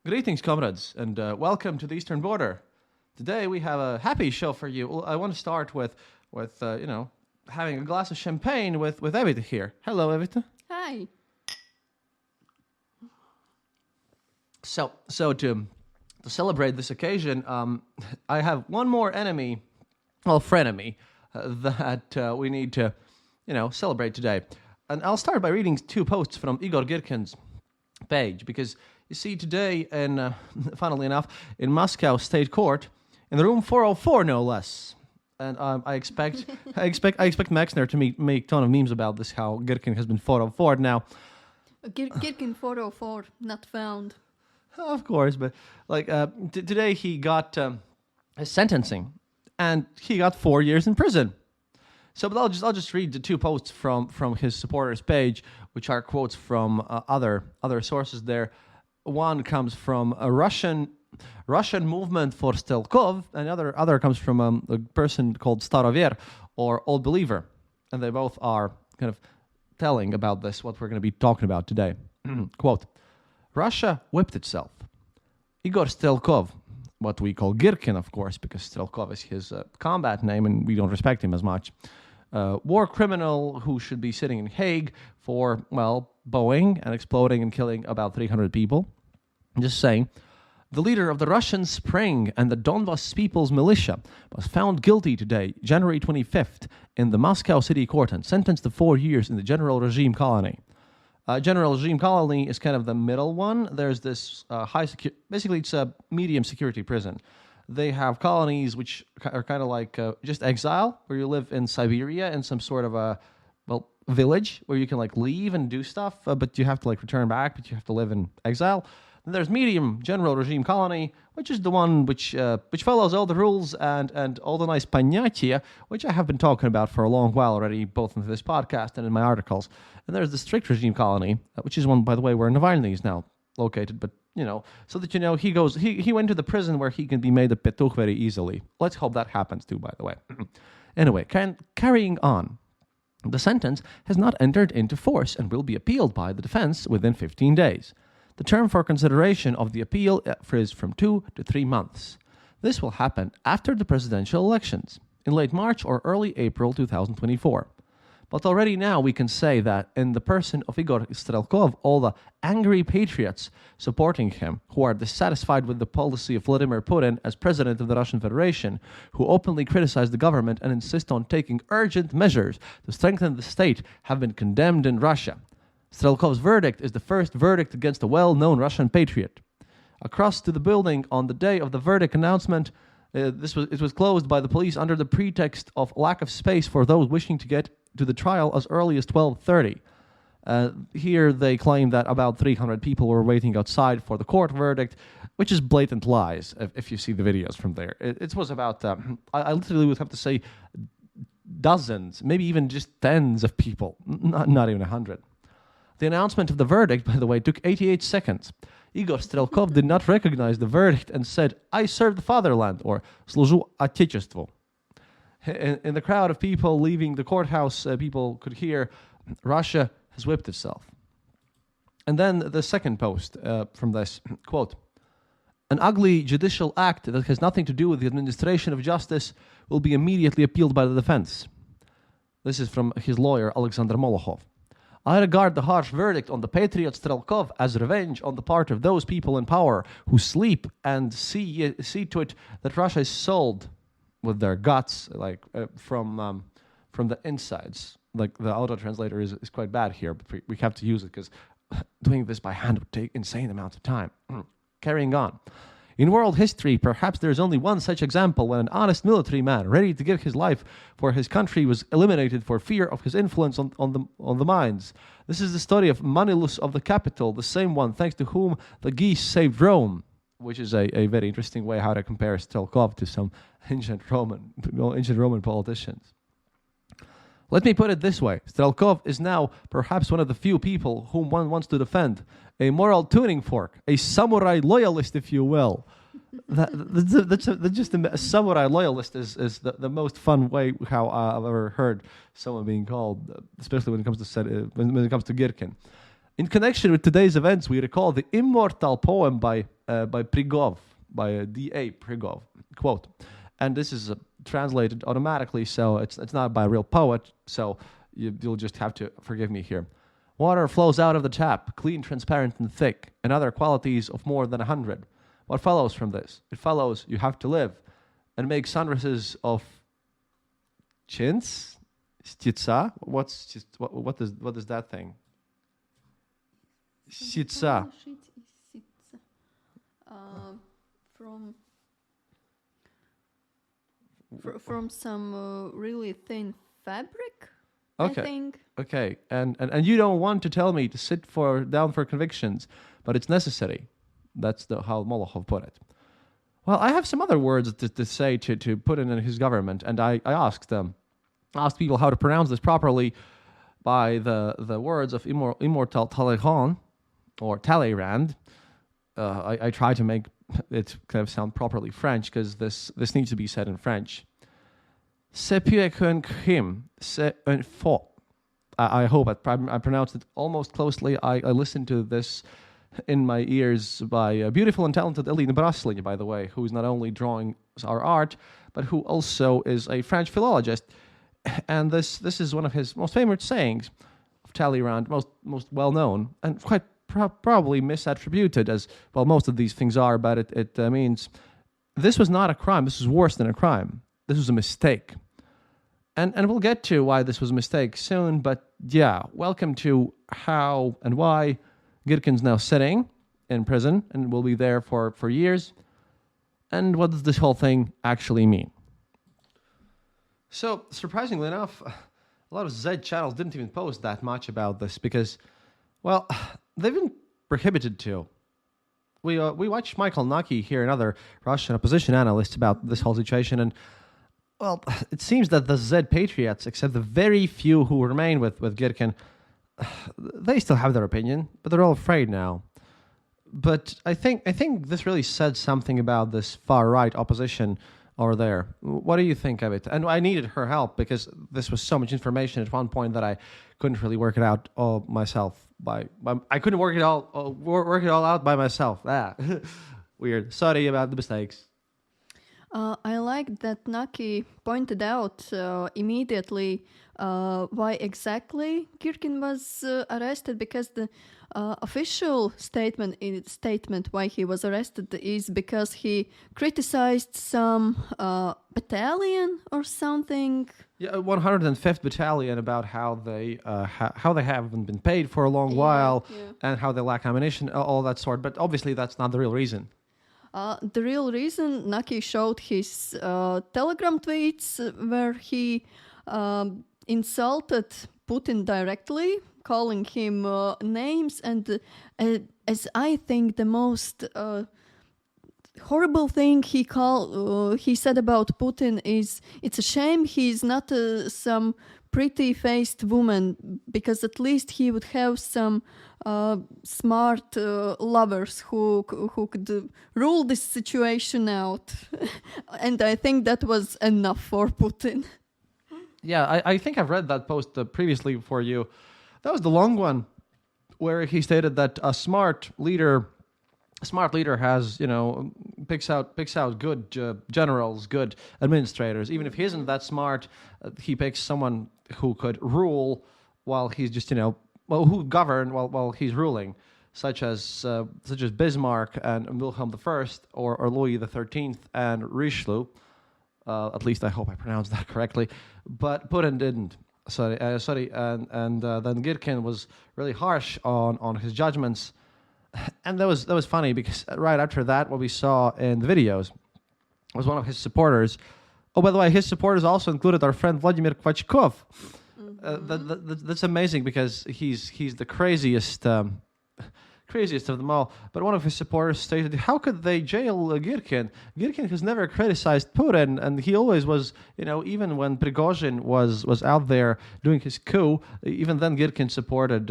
Greetings, comrades, and welcome to the Eastern Border. Today we have a happy show for you. Well, I want to start with having a glass of champagne with Evita here. Hello, Evita. Hi. So to celebrate this occasion, I have one more enemy, well, frenemy, that we need to, celebrate today. And I'll start by reading two posts from Igor Girkin's page because you see today, in funnily enough, in Moscow State Court, in the room 404, no less. And I expect Maxner to make a ton of memes about this. How Girkin has been 404 now. Girkin 404, not found. Of course, but today he got his sentencing, and he got 4 years in prison. So, but I'll just read the two posts from his supporters page, which are quotes from other sources there. One comes from a Russian movement for Stelkov, and the other comes from a person called Starover, or Old Believer, and they both are kind of telling about this, what we're going to be talking about today. Quote: Russia whipped itself. Igor Stelkov, what we call Girkin, of course, because Stelkov is his combat name, and we don't respect him as much. War criminal who should be sitting in Hague for, bowing and exploding and killing about 300 people. I'm just saying. The leader of the Russian Spring and the Donbas People's Militia was found guilty today, January 25th, in the Moscow City Court and sentenced to 4 years in the General Regime Colony. General Regime Colony is kind of the middle one. There's this basically it's a medium security prison. They have colonies which are kind of like just exile, where you live in Siberia in some sort of a village where you can leave and do stuff, but you have to return back, but you have to live in exile. Then there's medium general regime colony, which is the one which follows all the rules and all the nice понятия, which I have been talking about for a long while already, both in this podcast and in my articles. And there's the strict regime colony, which is one, by the way, where Navalny is now located, but so that he went to the prison where he can be made a petuch very easily. Let's hope that happens too, by the way. Anyway, carrying on. The sentence has not entered into force and will be appealed by the defense within 15 days. The term for consideration of the appeal is from 2 to 3 months. This will happen after the presidential elections, in late March or early April 2024. But already now we can say that in the person of Igor Strelkov, all the angry patriots supporting him, who are dissatisfied with the policy of Vladimir Putin as president of the Russian Federation, who openly criticize the government and insist on taking urgent measures to strengthen the state, have been condemned in Russia. Strelkov's verdict is the first verdict against a well-known Russian patriot. Across to the building on the day of the verdict announcement, it was closed by the police under the pretext of lack of space for those wishing to get to the trial as early as 12:30. Here they claim that about 300 people were waiting outside for the court verdict, which is blatant lies if you see the videos from there. It was about, I literally would have to say dozens, maybe even just tens of people, not even 100. The announcement of the verdict, by the way, took 88 seconds. Igor Strelkov did not recognize the verdict and said, "I serve the fatherland," or "Служу Отечеству." In the crowd of people leaving the courthouse, people could hear, "Russia has whipped itself." And then the second post from this, quote, "An ugly judicial act that has nothing to do with the administration of justice will be immediately appealed by the defense." This is from his lawyer, Alexander Molokhov. "I regard the harsh verdict on the patriot Strelkov as revenge on the part of those people in power who sleep and see to it that Russia is sold with their guts, from the insides." The auto translator is quite bad here, but we have to use it because doing this by hand would take insane amounts of time. Carrying on. In world history, perhaps there is only one such example when an honest military man, ready to give his life for his country, was eliminated for fear of his influence on the minds. This is the story of Manilus of the capital, the same one thanks to whom the geese saved Rome, which is a very interesting way how to compare Strelkov to some ancient Roman politicians. Let me put it this way. Strelkov is now perhaps one of the few people whom one wants to defend. A moral tuning fork, a samurai loyalist, if you will. A samurai loyalist is the most fun way how I've ever heard someone being called, especially when it comes to Girkin. In connection with today's events, we recall the immortal poem by Prigov, by D.A. Prigov, quote, and this is translated automatically, so it's not by a real poet, so you'll just have to forgive me here. Water flows out of the tap, clean, transparent, and thick, and other qualities of more than 100. What follows from this? It follows you have to live, and make sunrises of chins, stitsa. What is that thing? Stitsa. From some really thin fabric, Okay. I think. Okay, and you don't want to tell me to sit down for convictions, but it's necessary. That's how Molotov put it. Well, I have some other words to say to Putin and his government, and I asked people how to pronounce this properly by the words of immortal Taleyrand, or Taleyrand. I try to make it kind of sound properly French, because this needs to be said in French. C'est plus qu'un crime, c'est un faute. I hope I pronounced it almost closely. I listened to this in my ears by a beautiful and talented Eline Brasli, by the way, who's not only drawing our art, but who also is a French philologist. And this is one of his most famous sayings of Taleyrand, most well known, and quite probably misattributed, as well most of these things are, but it means this was not a crime. This was worse than a crime. This was a mistake. And we'll get to why this was a mistake soon, but yeah, welcome to how and why Girkin's now sitting in prison and will be there for years. And what does this whole thing actually mean? So, surprisingly enough, a lot of Z channels didn't even post that much about this because, well, they've been prohibited to. We watched Michael Naki here, another Russian opposition analyst, about this whole situation, and well, it seems that the Z patriots, except the very few who remain with Girkin, they still have their opinion, but they're all afraid now. But I think this really said something about this far-right opposition over there. What do you think of it? And I needed her help because this was so much information at one point that I couldn't really work it out all myself. I couldn't work it all out by myself. Weird. Sorry about the mistakes. I like that Naki pointed out immediately why exactly Girkin was arrested, because the official statement why he was arrested is because he criticized some battalion or something. Yeah, 105th Battalion, about how they haven't been paid for a long while and how they lack ammunition, all that sort. But obviously that's not the real reason. The real reason, Naki showed his Telegram tweets where he insulted Putin directly, calling him names, and as I think the most horrible thing he said about Putin is, it's a shame he's not some pretty-faced woman, because at least he would have some smart lovers who could rule this situation out. And I think that was enough for Putin. Yeah, I think I've read that post previously for you. That was the long one, where he stated that a smart leader has, picks out good generals, good administrators. Even if he isn't that smart, he picks someone who could rule while he's just, who govern while he's ruling, such as Bismarck and Wilhelm I, or Louis XIII and Richelieu. At least I hope I pronounced that correctly. But Putin didn't. And then Girkin was really harsh on his judgments. And that was funny, because right after that, what we saw in the videos was one of his supporters. Oh, by the way, his supporters also included our friend Vladimir Kvachkov. That's amazing, because he's the craziest of them all. But one of his supporters stated, how could they jail Girkin? Girkin has never criticized Putin, and he always was, even when Prigozhin was out there doing his coup, even then Girkin supported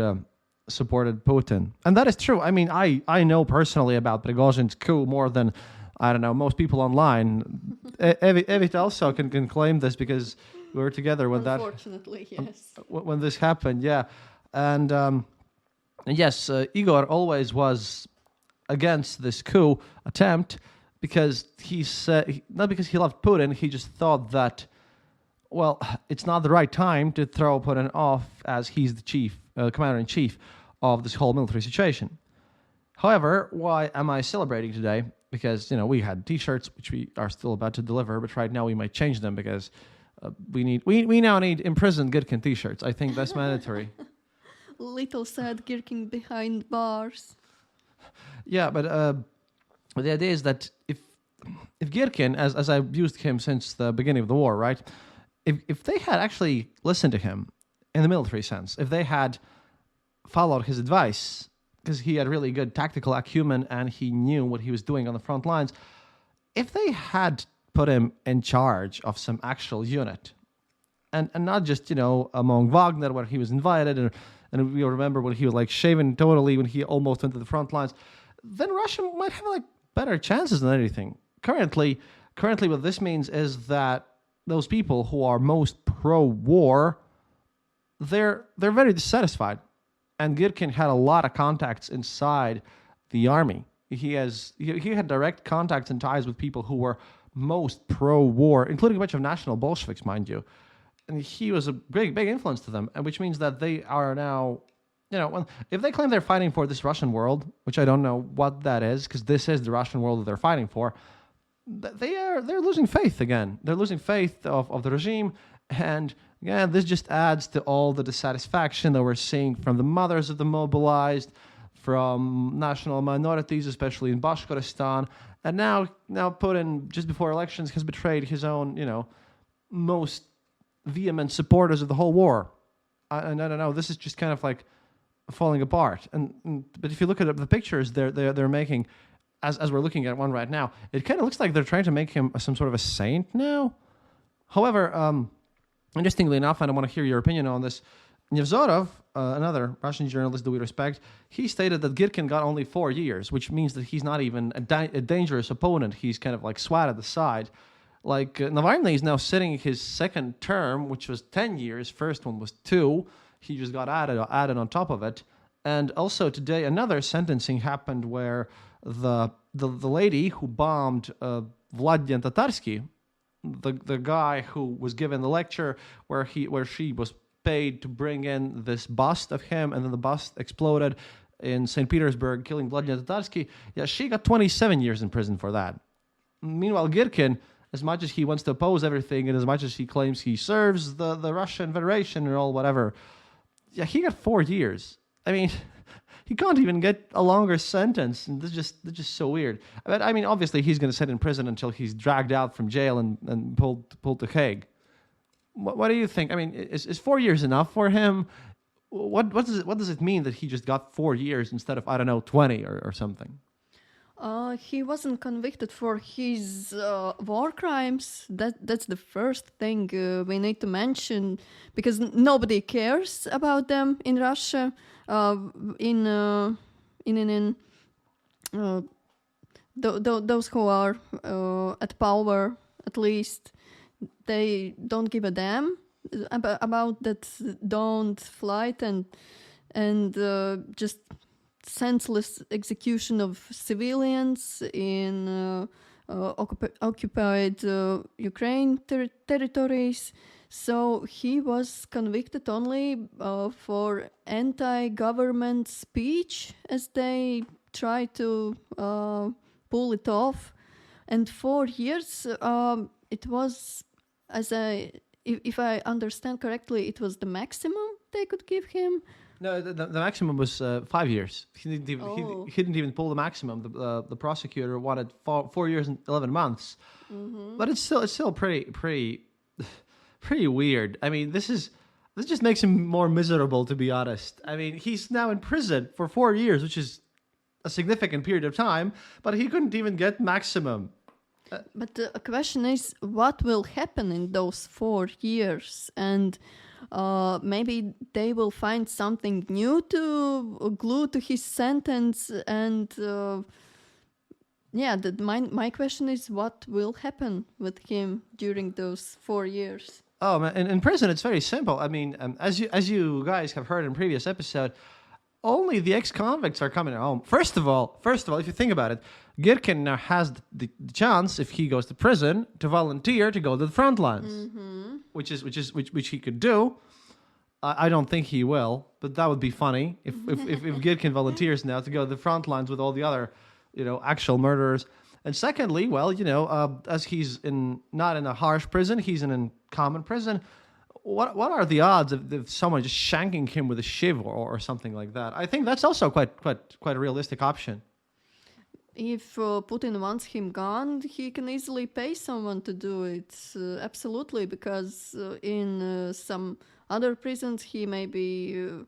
Putin. And that is true. I mean, I know personally about Prigozhin's coup more than, I don't know, most people online. Evit also can claim this, because we were together when Unfortunately, yes. When this happened, yeah. And And yes, Igor always was against this coup attempt because he said, not because he loved Putin, he just thought that, well, it's not the right time to throw Putin off as he's the commander-in-chief of this whole military situation. However, why am I celebrating today? Because, we had T-shirts, which we are still about to deliver, but right now we might change them because we now need imprisoned Girkin T-shirts. I think that's mandatory. Little sad Girkin behind bars. Yeah, but the idea is that if Girkin, as I've used him since the beginning of the war, right? If they had actually listened to him in the military sense, if they had followed his advice, because he had really good tactical acumen and he knew what he was doing on the front lines, if they had put him in charge of some actual unit, and not just, among Wagner where he was invited, and we remember when he was like shaven totally when he almost went to the front lines, then Russia might have like better chances than anything. Currently what this means is that those people who are most pro-war, they're very dissatisfied. And Girkin had a lot of contacts inside the army. He had direct contacts and ties with people who were most pro-war, including a bunch of national Bolsheviks, mind you. And he was a big influence to them, and which means that they are now, if they claim they're fighting for this Russian world, which I don't know what that is, because this is the Russian world that they're fighting for, they're losing faith again. They're losing faith of the regime, and yeah, this just adds to all the dissatisfaction that we're seeing from the mothers of the mobilized, from national minorities, especially in Bashkortostan, and now Putin, just before elections, has betrayed his own, most vehement supporters of the whole war. And I don't know, this is just kind of like falling apart. But if you look at the pictures they're making, as we're looking at one right now, it kind of looks like they're trying to make him some sort of a saint now. However, interestingly enough, and I want to hear your opinion on this, Nevzorov, another Russian journalist that we respect, he stated that Girkin got only 4 years, which means that he's not even a dangerous opponent. He's kind of like swatted aside. Like, Navalny is now sitting his second term, which was 10 years. First one was 2. He just got added on top of it. And also today, another sentencing happened where the lady who bombed Vladimir Tatarsky, the guy who was given the lecture where she was paid to bring in this bust of him, and then the bust exploded in St. Petersburg, killing Vladimir Tatarsky. Yeah, she got 27 years in prison for that. Meanwhile, Girkin, as much as he wants to oppose everything, and as much as he claims he serves the Russian Federation and all whatever, yeah, he got 4 years. I mean, he can't even get a longer sentence, and this is just so weird. But I mean, obviously, he's going to sit in prison until he's dragged out from jail and pulled to Hague. What do you think? I mean, is 4 years enough for him? What does it mean that he just got 4 years instead of, I don't know, 20 or something? He wasn't convicted for his war crimes. That's the first thing we need to mention, because nobody cares about them in Russia. Those who are at power, at least, they don't give a damn about that. Don't flight and just senseless execution of civilians in occupied Ukraine territories. So he was convicted only for anti-government speech, as they try to pull it off. And 4 years, it was, if I understand correctly, it was the maximum they could give him. No, the maximum was 5 years. He didn't even pull the maximum. The prosecutor wanted 4 years and 11 months. Mm-hmm. But it's still pretty weird. I mean, this just makes him more miserable, to be honest. I mean, he's now in prison for 4 years, which is a significant period of time, but he couldn't even get maximum. But the question is, what will happen in those 4 years? And maybe they will find something new to glue to his sentence. And my question is, what will happen with him during those 4 years? Oh, man, in prison, it's very simple. I mean, as you guys have heard in previous episode, only the ex-convicts are coming home. First of all, if you think about it, Girkin now has the chance, if he goes to prison, to volunteer to go to the front lines, which he could do. I don't think he will, but that would be funny if Girkin volunteers now to go to the front lines with all the other, actual murderers. And secondly, well, as he's not in a harsh prison, he's in a common prison. What are the odds of someone just shanking him with a shiv or something like that? I think that's also quite a realistic option. If Putin wants him gone, he can easily pay someone to do it. Absolutely, because in some other prisons he maybe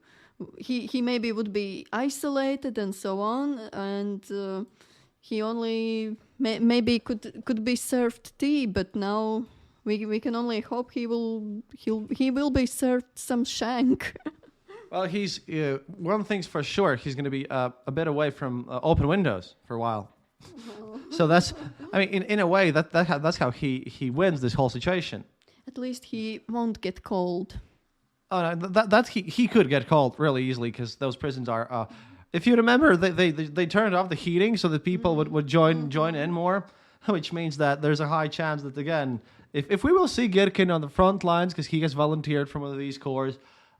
he maybe would be isolated and so on, and he only maybe could be served tea, but now. We can only hope he will be served some shank. Well, he's one thing's for sure. He's going to be a bit away from open windows for a while. So that's, in a way, that's how he wins this whole situation. At least he won't get cold. Oh no, he could get cold really easily because those prisons are. If you remember, they turned off the heating so that people would join in more, which means that there's a high chance that again. If we will see Girkin on the front lines because he has volunteered from one of these corps,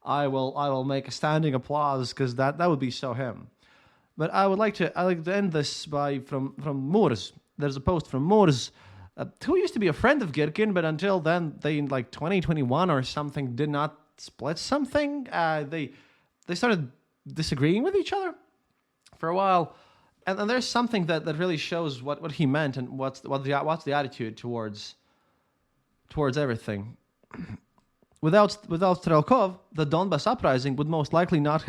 I will make a standing applause because that would be so him. But I like to end this from Murs. There's a post from Murs, who used to be a friend of Girkin, but until then they in like 2021 or something did not split something. They started disagreeing with each other for a while, and there's something that really shows what he meant and what's the attitude towards everything. Without Strelkov, the Donbas uprising would most likely not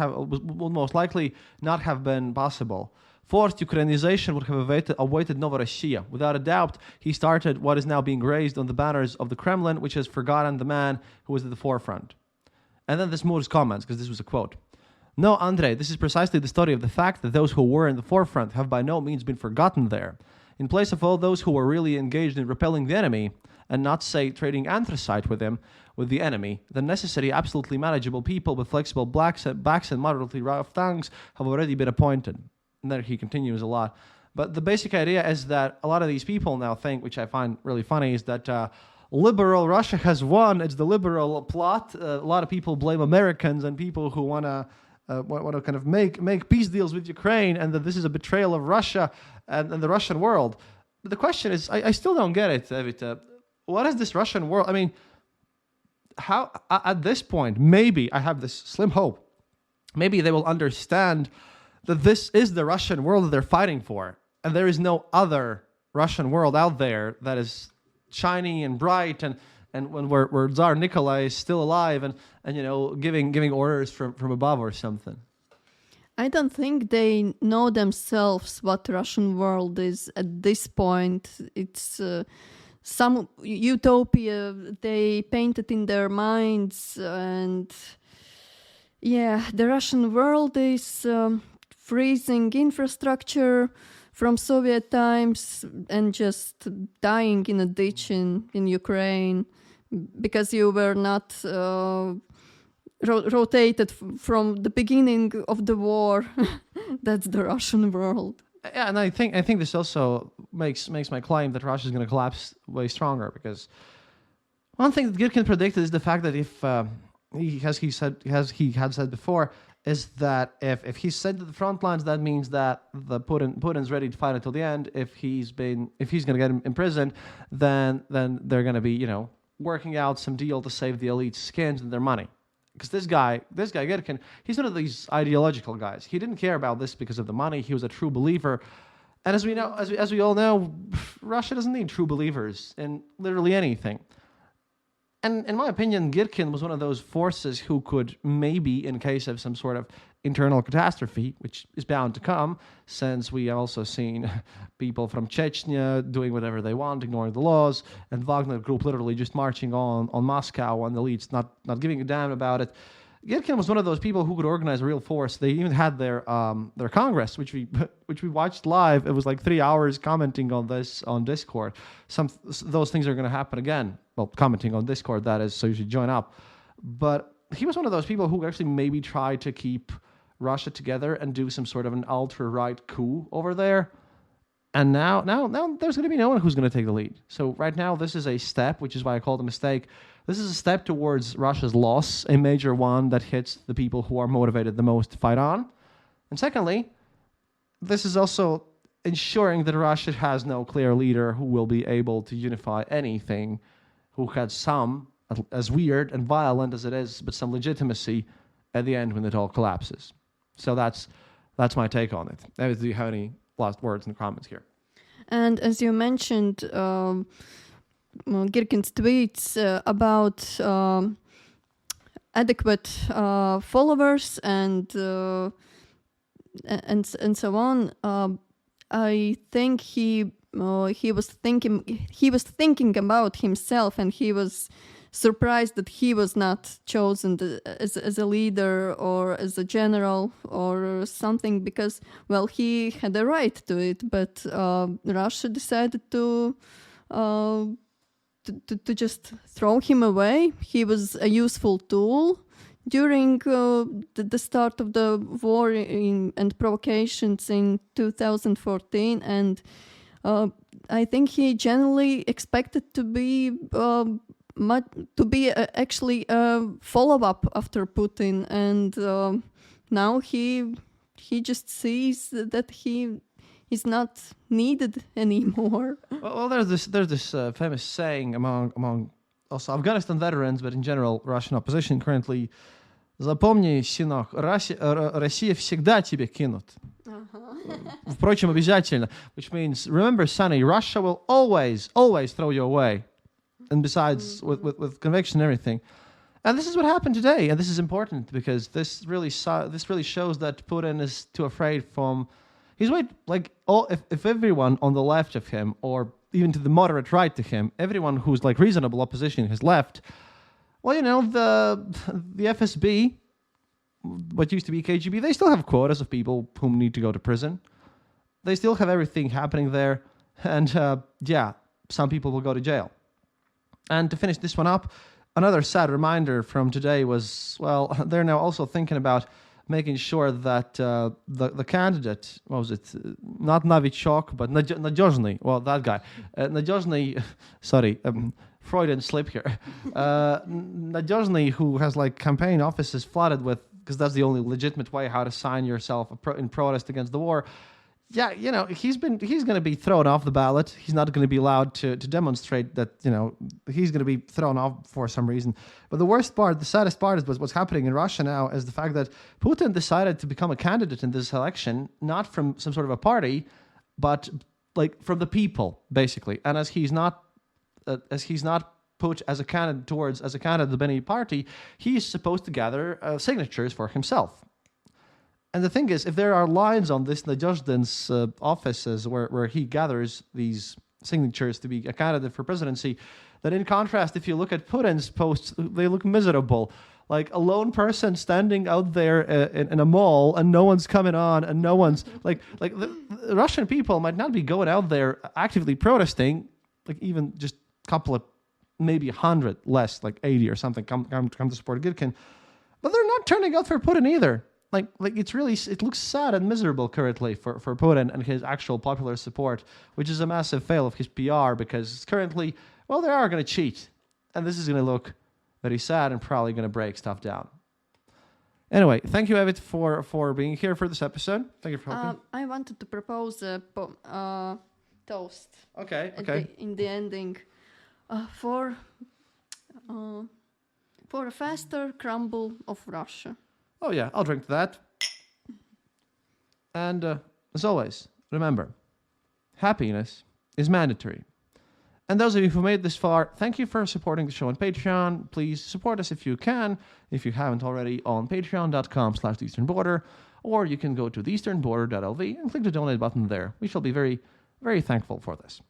have been possible. Forced Ukrainization would have awaited Novorossiya. Without a doubt, he started what is now being raised on the banners of the Kremlin, which has forgotten the man who was at the forefront. And then this Murs comments, because this was a quote. No, Andrei, this is precisely the story of the fact that those who were in the forefront have by no means been forgotten there. In place of all those who were really engaged in repelling the enemy, and not, say, trading anthracite with the enemy, the necessary, absolutely manageable people with flexible backs and moderately rough tongues have already been appointed. And there he continues a lot. But the basic idea is that a lot of these people now think, which I find really funny, is that liberal Russia has won. It's the liberal plot. A lot of people blame Americans and people who want to kind of make peace deals with Ukraine, and that this is a betrayal of Russia and the Russian world. But the question is, I still don't get it, Evita. What is this Russian world? How at this point, maybe I have this slim hope. Maybe they will understand that this is the Russian world that they're fighting for, and there is no other Russian world out there that is shiny and bright and where Tsar Nikolai is still alive and giving orders from above or something. I don't think they know themselves what Russian world is at this point. It's some utopia they painted in their minds, and the Russian world is freezing infrastructure from Soviet times and just dying in a ditch in Ukraine because you were not rotated from the beginning of the war. That's the Russian world. Yeah, and I think this also makes my claim that Russia is going to collapse way stronger, because one thing that Girkin predicted is the fact that if he had said before, is that if he's sent to the front lines, that means that Putin's ready to fight until the end. If he's going to get imprisoned, then they're going to be working out some deal to save the elite's skins and their money. Because this guy Girkin, he's one of these ideological guys. He didn't care about this because of the money. He was a true believer, and as we all know, Russia doesn't need true believers in literally anything. And in my opinion, Girkin was one of those forces who could maybe, in case of some sort of internal catastrophe, which is bound to come, since we have also seen people from Chechnya doing whatever they want, ignoring the laws, and Wagner Group literally just marching on Moscow, and the elites not giving a damn about it. Girkin was one of those people who could organize a real force. They even had their Congress, which we watched live. It was like 3 hours commenting on this on Discord. Those things are going to happen again. Well, commenting on Discord, that is, so you should join up. But he was one of those people who actually maybe tried to keep Russia together and do some sort of an ultra-right coup over there. And now there's going to be no one who's going to take the lead. So right now, this is a step, which is why I call it a mistake. This is a step towards Russia's loss, a major one that hits the people who are motivated the most to fight on. And secondly, this is also ensuring that Russia has no clear leader who will be able to unify anything, who had some, as weird and violent as it is, but some legitimacy at the end when it all collapses. So that's my take on it. David, do you have any last words in the comments here? And as you mentioned, Girkin's tweets about adequate followers and so on. I think he was thinking about himself, and he was surprised that he was not chosen as a leader or as a general or something, because, well, he had a right to it, but Russia decided to just throw him away. He was a useful tool during the start of the war and provocations in 2014, and I think he generally expected to be actually a follow-up after Putin, and now he just sees that he is not needed anymore. Well, there's this famous saying among also Afghanistan veterans, but in general Russian opposition currently: "Запомни, сынок, Россия всегда тебя кинут." Впрочем, обязательно, which means, remember, sonny, Russia will always throw you away. And besides, with conviction and everything. And this is what happened today. And this is important because this really shows that Putin is too afraid from... If everyone on the left of him, or even to the moderate right to him, everyone who's like reasonable opposition has left, well, the FSB, what used to be KGB, they still have quotas of people who need to go to prison. They still have everything happening there. And some people will go to jail. And to finish this one up, another sad reminder from today was, well, they're now also thinking about making sure that the candidate, what was it, not Novichok, but Nadezhny, well, that guy, Nadezhny, sorry, Freudian slip here, Nadezhny, who has like campaign offices flooded with, because that's the only legitimate way how to sign yourself in protest against the war. Yeah, he's going to be thrown off the ballot. He's not going to be allowed to demonstrate that, he's going to be thrown off for some reason. But the worst part, the saddest part is what's happening in Russia now is the fact that Putin decided to become a candidate in this election, not from some sort of a party, but like from the people, basically. And as he's not put as a candidate of any party, he's supposed to gather signatures for himself. And the thing is, if there are lines on this Nadezhdin's offices where he gathers these signatures to be a candidate for presidency, then in contrast, if you look at Putin's posts, they look miserable. Like a lone person standing out there in a mall, and no one's coming on, and no one's like the Russian people might not be going out there actively protesting, like even just a couple of, maybe 100 less, like 80 or something, come to support Girkin, but they're not turning out for Putin either. Like it looks sad and miserable currently for Putin and his actual popular support, which is a massive fail of his PR, because currently, well, they are going to cheat. And this is going to look very sad and probably going to break stuff down. Anyway, thank you, Evit, for being here for this episode. Thank you for helping. I wanted to propose a toast. Okay. In the ending, for a faster crumble of Russia. Oh yeah, I'll drink to that. And as always, remember, happiness is mandatory. And those of you who made this far, thank you for supporting the show on Patreon. Please support us if you can, if you haven't already, on patreon.com/theeasternborder, or you can go to theeasternborder.lv and click the donate button there. We shall be very, very thankful for this.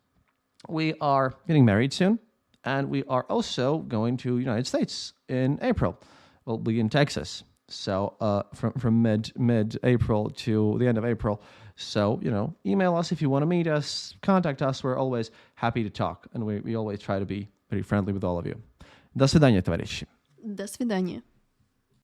We are getting married soon, and we are also going to the United States in April. We'll be in Texas. So from mid-April to the end of April. So, email us if you want to meet us, contact us. We're always happy to talk. And we always try to be very friendly with all of you. До свидания, товарищи. До свидания.